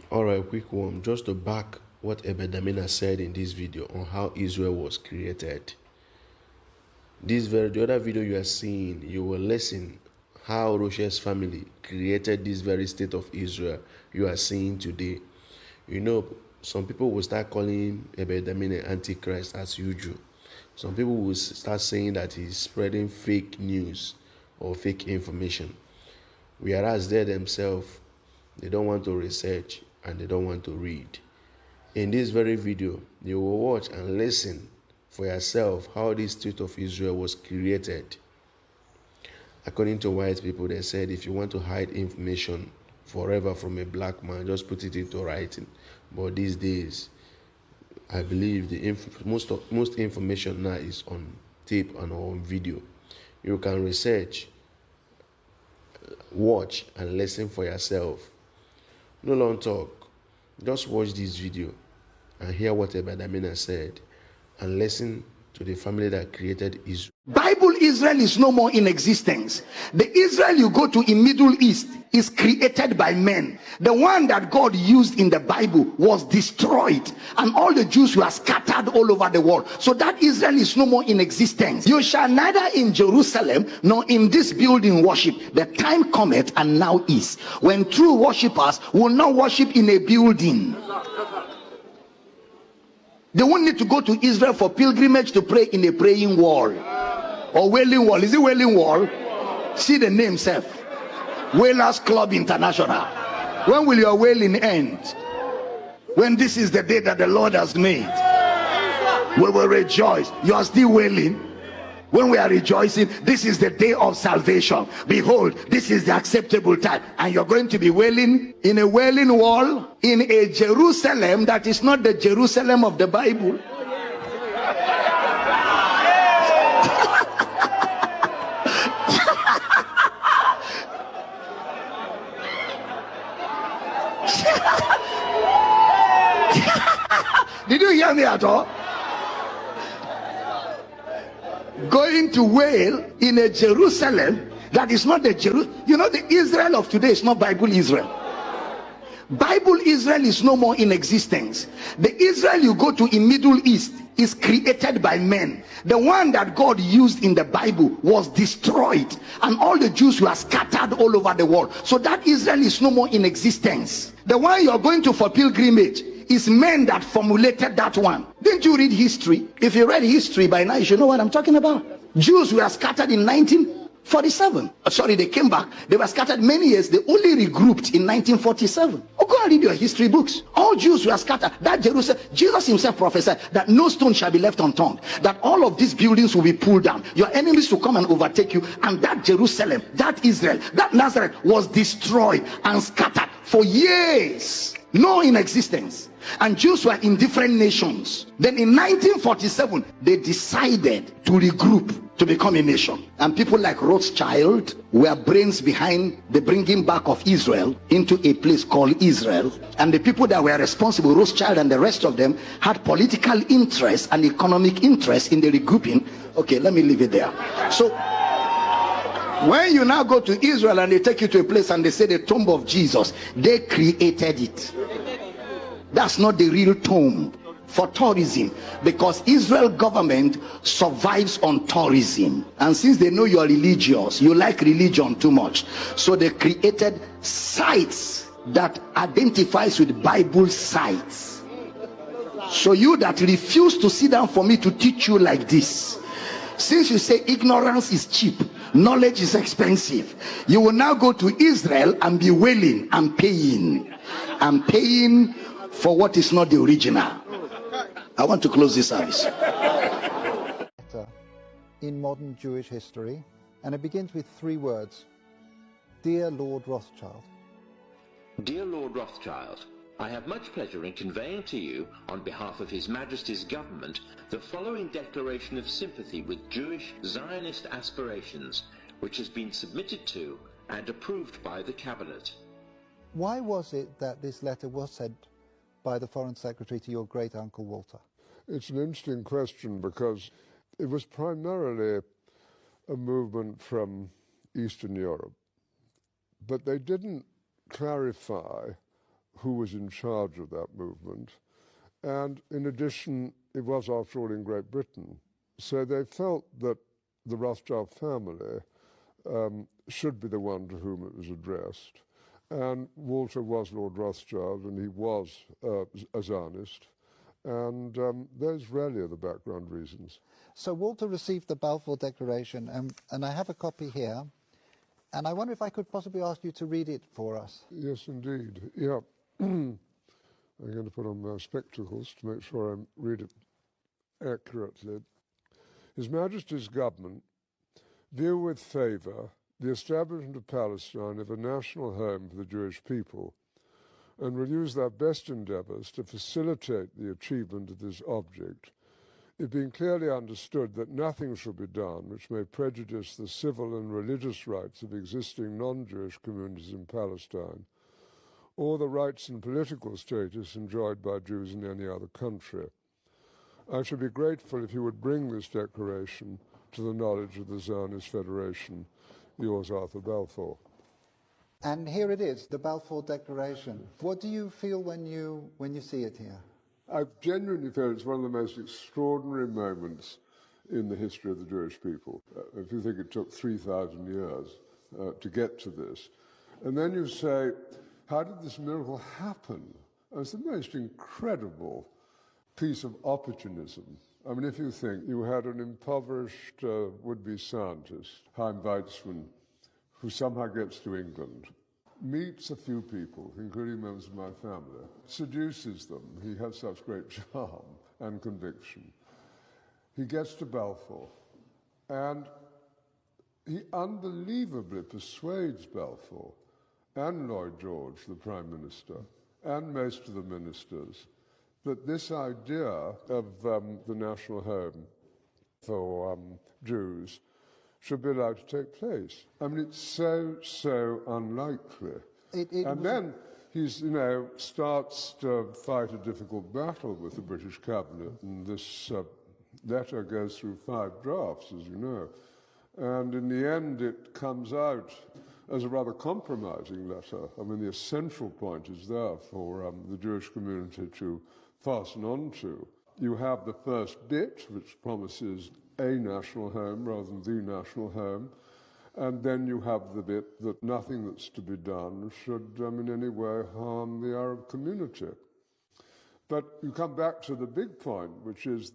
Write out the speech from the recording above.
Alright, quick one. Just to back what Damina said in this video on how Israel was created. The other video you are seeing, you will listen how Rochelle's family created this very state of Israel you are seeing today. You know, some people will start calling Damina Antichrist as usual. Some people will start saying that he's spreading fake news or fake information. Whereas they themselves, they don't want to research and they don't want to read. In this very video, you will watch and listen for yourself how this state of Israel was created. According to white people, they said if you want to hide information forever from a black man, just put it into writing. But these days, I believe most information now is on tape and on video. You can research, watch, and listen for yourself. No long talk. Just watch this video and hear what Damina said and listen to the family that created Israel. Bible Israel is no more in existence. The Israel you go to in Middle East is created by men. The one that God used in the Bible was destroyed, and all the Jews were scattered all over the world. So that Israel is no more in existence. You shall neither in Jerusalem nor in this building worship. The time cometh and now is when true worshippers will not worship in a building. They won't need to go to Israel for pilgrimage to pray in a praying wall or wailing wall. Is it wailing wall? See the name, Seth. Wailers Club International. When will your wailing end? When this is the day that the Lord has made, we will rejoice. You are still wailing. When we are rejoicing, this is the day of salvation. Behold, this is the acceptable time. And you're going to be wailing in a wailing wall in a Jerusalem that is not the Jerusalem of the Bible. Did you hear me at all? Going to wail in a Jerusalem that is not the Jerusalem. You know, the Israel of today is not Bible Israel. Bible Israel is no more in existence. The Israel you go to in Middle East is created by men. The one that God used in the Bible was destroyed, and all the Jews were scattered all over the world. So that Israel is no more in existence. The one you're going to for pilgrimage is men that formulated that one. Didn't you read history? If you read history by now, you should know what I'm talking about. Jews were scattered in 1947. Sorry, they came back. They were scattered many years. They only regrouped in 1947. Oh, go and read your history books. All Jews were scattered. That Jerusalem, Jesus himself prophesied that no stone shall be left unturned, that all of these buildings will be pulled down. Your enemies will come and overtake you. And that Jerusalem, that Israel, that Nazareth was destroyed and scattered for years. No in existence. And Jews were in different nations. Then in 1947, they decided to regroup to become a nation. And people like Rothschild were brains behind the bringing back of Israel into a place called Israel. And the people that were responsible, Rothschild and the rest of them, had political interest and economic interest in the regrouping. Okay, let me leave it there. So when you now go to Israel and they take you to a place and they say the tomb of Jesus, they created it. That's not the real tomb for tourism, because Israel government survives on tourism. And since they know you are religious, you like religion too much, so they created sites that identifies with Bible sites. So you that refuse to sit down for me to teach you like this, since you say ignorance is cheap, knowledge is expensive, you will now go to Israel and be wailing and paying for what is not the original. I want to close this service. In modern Jewish history, and it begins with 3 words: Dear Lord Rothschild. Dear Lord Rothschild, I have much pleasure in conveying to you, on behalf of His Majesty's government, the following declaration of sympathy with Jewish Zionist aspirations, which has been submitted to and approved by the Cabinet. Why was it that this letter was sent by the Foreign Secretary to your great-uncle Walter? It's an interesting question, because it was primarily a movement from Eastern Europe, but they didn't clarify who was in charge of that movement. And in addition, it was, after all, in Great Britain. So they felt that the Rothschild family should be the one to whom it was addressed. And Walter was Lord Rothschild, and he was a Zionist. And those really are the background reasons. So Walter received the Balfour Declaration, and I have a copy here. And I wonder if I could possibly ask you to read it for us. Yes, indeed. Yeah. I'm going to put on my spectacles to make sure I read it accurately. His Majesty's government view with favour the establishment of Palestine as a national home for the Jewish people, and will use their best endeavours to facilitate the achievement of this object, it being clearly understood that nothing shall be done which may prejudice the civil and religious rights of existing non-Jewish communities in Palestine, or the rights and political status enjoyed by Jews in any other country. I should be grateful if you would bring this declaration to the knowledge of the Zionist Federation. Yours, Arthur Balfour. And here it is, the Balfour Declaration. What do you feel when you see it here? I genuinely feel it's one of the most extraordinary moments in the history of the Jewish people. If you think it took 3,000 years to get to this, and then you say, how did this miracle happen? It's the most incredible piece of opportunism. I mean, if you think you had an impoverished would-be scientist, Chaim Weizmann, who somehow gets to England, meets a few people, including members of my family, seduces them. He has such great charm and conviction. He gets to Balfour, and he unbelievably persuades Balfour and Lloyd George, the Prime Minister, and most of the ministers, that this idea of the national home for Jews should be allowed to take place. I mean, it's so unlikely. And then he's, starts to fight a difficult battle with the British cabinet, and this letter goes through 5 drafts, as you know. And in the end, it comes out as a rather compromising letter. I mean, the essential point is there for the Jewish community to fasten on to. You have the first bit, which promises a national home rather than the national home, and then you have the bit that nothing that's to be done should in any way harm the Arab community. But you come back to the big point, which is